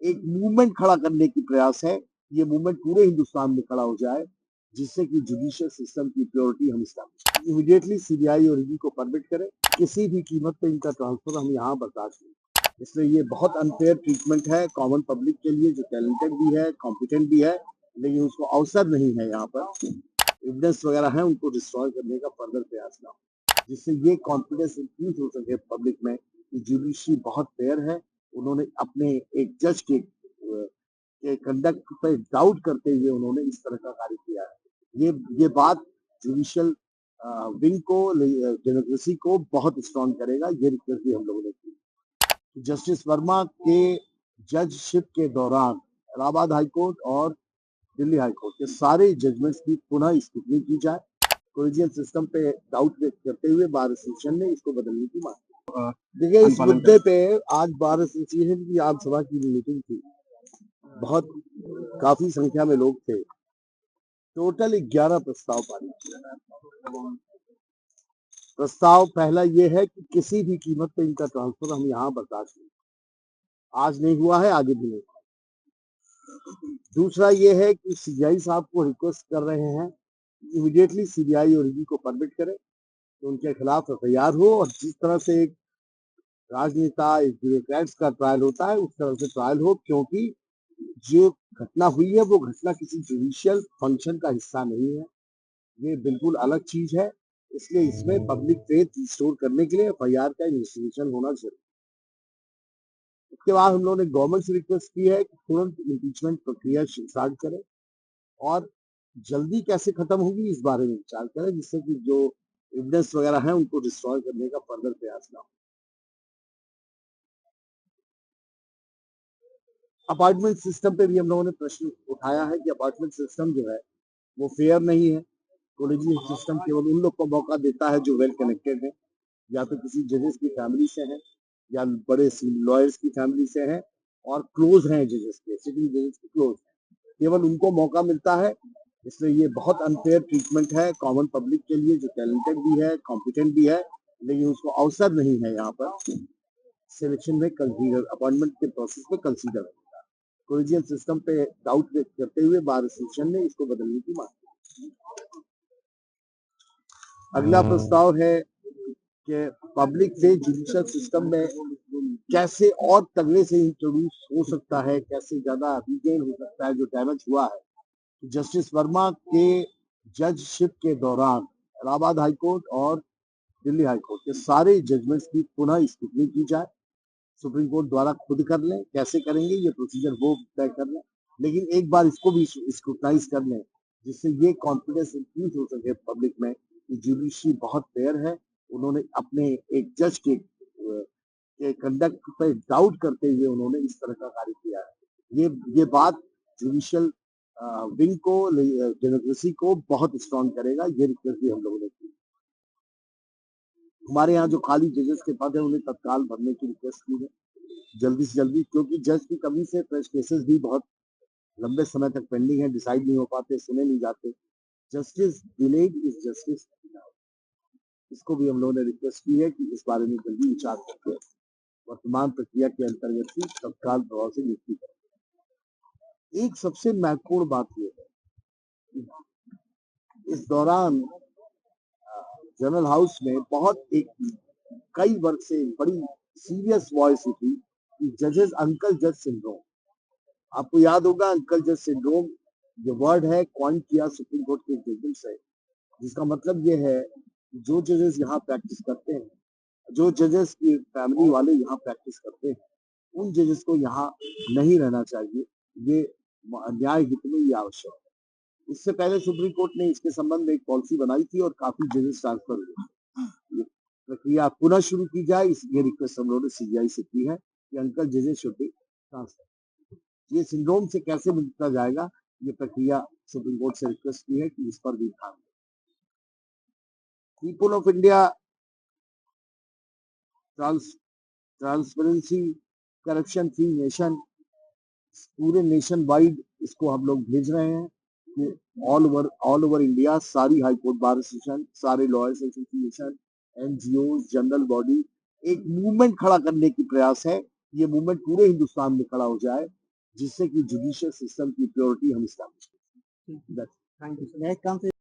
एक मूवमेंट खड़ा करने की प्रयास है। ये मूवमेंट पूरे हिंदुस्तान में खड़ा हो जाए, जिससे कि जुडिशियल सिस्टम की प्योरिटी हम इस्टेब्लिश इमीडिएटली सीबीआई और ईडी को परमिट करें। किसी भी कीमत पे इनका ट्रांसफर हम यहाँ बर्दाश्त नहीं। इसलिए ये बहुत अनफेयर ट्रीटमेंट है कॉमन पब्लिक के लिए, जो टैलेंटेड भी है, कॉम्पिटेंट भी है, लेकिन उसको अवसर नहीं है यहाँ पर। एविडेंस वगैरह है, उनको डिस्ट्रॉय करने का फर्दर प्रयास ना हो, जिससे ये कॉन्फिडेंस इंक्रीज हो सके पब्लिक में कि जुडिशरी बहुत फेयर है। उन्होंने अपने एक जज के कंडक्ट पे डाउट करते हुए उन्होंने इस तरह का कार्य किया है। ये बात जुडिशियल विंग को, डेमोक्रेसी को बहुत स्ट्रांग करेगा। ये रिक्वेस्ट भी हम लोगों ने की। जस्टिस वर्मा के जजशिप के दौरान इलाहाबाद हाईकोर्ट और दिल्ली हाईकोर्ट के सारे जजमेंट्स की पुनः स्क्रूटनी की जाए। कोलिजियन सिस्टम पे डाउट व्यक्त करते हुए बार एसोसिएशन ने इसको बदलने की मांग। देखिए, इस मुद्दे पे आज बार एसोसिएशन की आम सभा की मीटिंग थी। बहुत काफी संख्या में लोग थे। टोटल 11 प्रस्ताव पारित किए। प्रस्ताव पहला ये है कि किसी भी कीमत पे इनका ट्रांसफर हम यहाँ बर्दाश्त नहीं। आज नहीं हुआ है, आगे भी नहीं। दूसरा ये है कि सीबीआई साहब को रिक्वेस्ट कर रहे हैं इमीडिएटली सीबीआई और ईडी को परमिट करें तो उनके खिलाफ एफआईआर हो, और जिस तरह से एक राजनेता, एक ब्यूरोक्रेट्स का ट्रायल होता है, उस तरह से ट्रायल हो, क्योंकि जो घटना हुई है वो घटना किसी जुडिशियल फंक्शन का हिस्सा नहीं है। ये बिल्कुल अलग चीज है। इसलिए इसमें पब्लिक फेथ रिस्टोर करने के लिए एफआईआर का इन्वेस्टिगेशन होना जरूरी। उसके बाद हम लोगों ने गवर्नमेंट से रिक्वेस्ट की है कि तुरंत इम्पीचमेंट प्रक्रिया स्टार्ट करें, और जल्दी कैसे खत्म होगी इस बारे में विचार करें, जिससे कि जो एविडेंस वगैरह है उनको डिस्ट्रॉय करने का फर्दर प्रयास ना हो। अपार्टमेंट सिस्टम पे भी हम लोगों ने प्रश्न उठाया है कि अपार्टमेंट सिस्टम जो है वो फेयर नहीं है। कॉलेजियन सिस्टम केवल उन लोग को मौका देता है जो वेल कनेक्टेड है, या तो किसी जजेस की फैमिली से है, या बड़े लॉयर्स की फैमिली से है, और क्लोज हैं जजेस के, सिटिंग जजेस के क्लोज हैं, केवल उनको मौका मिलता है। इसलिए ये बहुत अनफेयर ट्रीटमेंट है कॉमन पब्लिक के लिए, जो टैलेंटेड भी है, कॉम्पिटेंट भी है, लेकिन उसको अवसर नहीं है यहाँ पर सिलेक्शन में कंसीडर, अपॉइंटमेंट के प्रोसेस में कंसीडर। कोलिजियन सिस्टम पे डाउट व्यक्त करते हुए बार एसोसिएशन ने इसको बदलने की मांग। अगला प्रस्ताव है कि पब्लिक से जुडिशियल सिस्टम में कैसे और तगड़े से इंट्रोड्यूस हो सकता है, कैसे ज्यादा रिगेन हो सकता है जो डैमेज हुआ है। जस्टिस वर्मा के जजशिप के दौरान इलाहाबाद हाईकोर्ट और दिल्ली हाईकोर्ट के सारे जजमेंट्स की पुनः स्क्रूटनी की जाए। सुप्रीम कोर्ट द्वारा खुद कर लें, कैसे करेंगे ये प्रोसीजर वो तय कर लें, लेकिन एक बार इसको भी स्क्रूटनाइज कर लें, जिससे ये कॉन्फिडेंस इंक्रीज हो सके पब्लिक में कि जुडिशरी बहुत फेयर है। उन्होंने अपने एक जज के कंडक्ट पे डाउट करते हुए उन्होंने इस तरह का कार्य किया है। ये बात जुडिशियल विंग को, डेमोक्रेसी को बहुत स्ट्रांग करेगा। ये रिक्वेस्ट भी हम लोगों ने की। हमारे यहाँ जो खाली जजेस के पद है उन्हें तत्काल भरने की रिक्वेस्ट की है, जल्दी से जल्दी, क्योंकि जज की कमी से फ्रेश केसेस भी बहुत लंबे समय तक पेंडिंग है, डिसाइड नहीं हो पाते, सुने नहीं जाते। Justice delayed is justice. इसको भी हम लोगों ने रिक्वेस्ट की है कि इस बारे में जल्दी विचार करके वर्तमान प्रक्रिया के अंतर्गत ही तत्काल प्रभाव से नियुक्ति करें। एक सबसे महत्वपूर्ण बात यह है कि इस दौरान जनरल हाउस में बहुत कई वर्ग से बड़ी सीरियस वॉइस उठी कि जजेस अंकल जज सिंड्रोम। आपको याद होगा अंकल जज सिंड्रोम जो वर्ड है कॉइन किया सुप्रीम कोर्ट के जजमेंट से, जिसका मतलब ये है कि जो जजेस यहाँ प्रैक्टिस करते हैं, जो जजेस की फैमिली वाले यहाँ प्रैक्टिस करते हैं, उन जजेस को यहाँ नहीं रहना चाहिए। ये न्याय हित में ये आवश्यक है। इससे पहले सुप्रीम कोर्ट ने इसके संबंध में एक पॉलिसी बनाई थी और काफी जजेस ट्रांसफर हुए। प्रक्रिया पुनः शुरू की जाए, ये रिक्वेस्ट हम लोगों ने सीबीआई से की है कि अंकल जजेस शुड बी ट्रांसफर। ये सिंड्रोम से कैसे निपटा जाएगा, ये प्रक्रिया सुप्रीम कोर्ट से रिक्वेस्ट की है कि इस पर भी ध्यान दें। People of India transparency corruption free nation, पूरे नेशन वाइड इसको हम लोग भेज रहे हैं कि ऑल ओवर इंडिया सारी हाई कोर्ट बार एसोसिएशन, सारे lawyers association, NGO, general body एक मूवमेंट खड़ा करने की प्रयास है। ये मूवमेंट पूरे हिंदुस्तान में खड़ा हो जाए, जिससे कि जुडिशियल सिस्टम की प्योरिटी हम इस्टेब्लिश करें। Thank you sir.